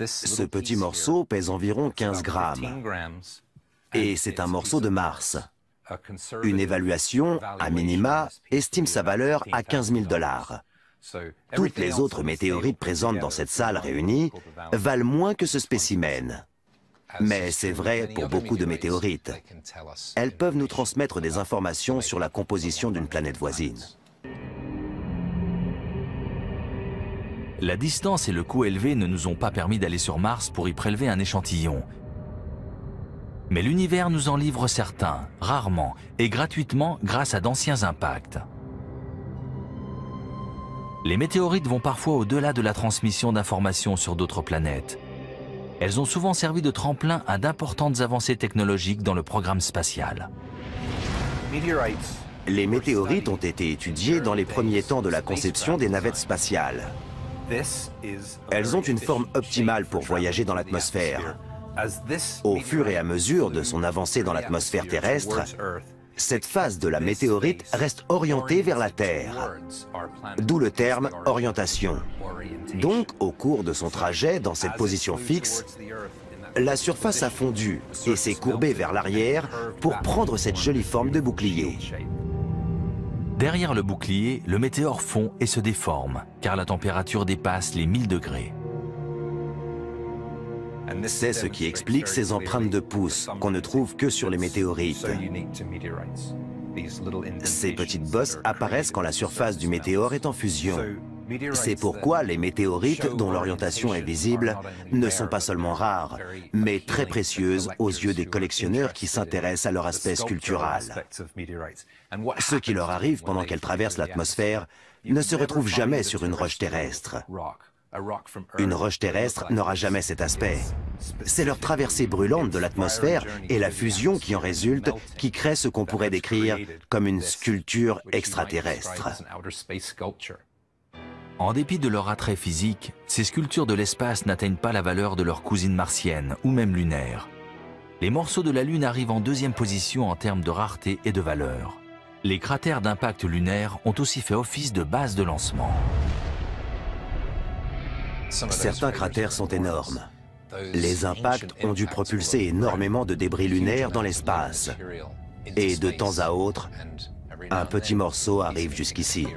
Ce petit morceau pèse environ 15 grammes. Et c'est un morceau de Mars. Une évaluation, à minima, estime sa valeur à 15 000 $. Toutes les autres météorites présentes dans cette salle réunie valent moins que ce spécimen. Mais c'est vrai pour beaucoup de météorites. Elles peuvent nous transmettre des informations sur la composition d'une planète voisine. La distance et le coût élevé ne nous ont pas permis d'aller sur Mars pour y prélever un échantillon. Mais l'univers nous en livre certains, rarement et gratuitement grâce à d'anciens impacts. Les météorites vont parfois au-delà de la transmission d'informations sur d'autres planètes. Elles ont souvent servi de tremplin à d'importantes avancées technologiques dans le programme spatial. Les météorites ont été étudiées dans les premiers temps de la conception des navettes spatiales. Elles ont une forme optimale pour voyager dans l'atmosphère. Au fur et à mesure de son avancée dans l'atmosphère terrestre, cette phase de la météorite reste orientée vers la Terre, d'où le terme orientation. Donc, au cours de son trajet dans cette position fixe, la surface a fondu et s'est courbée vers l'arrière pour prendre cette jolie forme de bouclier. Derrière le bouclier, le météore fond et se déforme, car la température dépasse les 1000 degrés. C'est ce qui explique ces empreintes de pouces qu'on ne trouve que sur les météorites. Ces petites bosses apparaissent quand la surface du météore est en fusion. C'est pourquoi les météorites, dont l'orientation est visible, ne sont pas seulement rares, mais très précieuses aux yeux des collectionneurs qui s'intéressent à leur aspect sculptural. Ce qui leur arrive pendant qu'elles traversent l'atmosphère ne se retrouve jamais sur une roche terrestre. Une roche terrestre n'aura jamais cet aspect. C'est leur traversée brûlante de l'atmosphère et la fusion qui en résulte qui crée ce qu'on pourrait décrire comme une sculpture extraterrestre. En dépit de leur attrait physique, ces sculptures de l'espace n'atteignent pas la valeur de leurs cousines martiennes ou même lunaires. Les morceaux de la Lune arrivent en deuxième position en termes de rareté et de valeur. Les cratères d'impact lunaire ont aussi fait office de base de lancement. Certains cratères sont énormes. Les impacts ont dû propulser énormément de débris lunaires dans l'espace. Et de temps à autre, un petit morceau arrive jusqu'ici.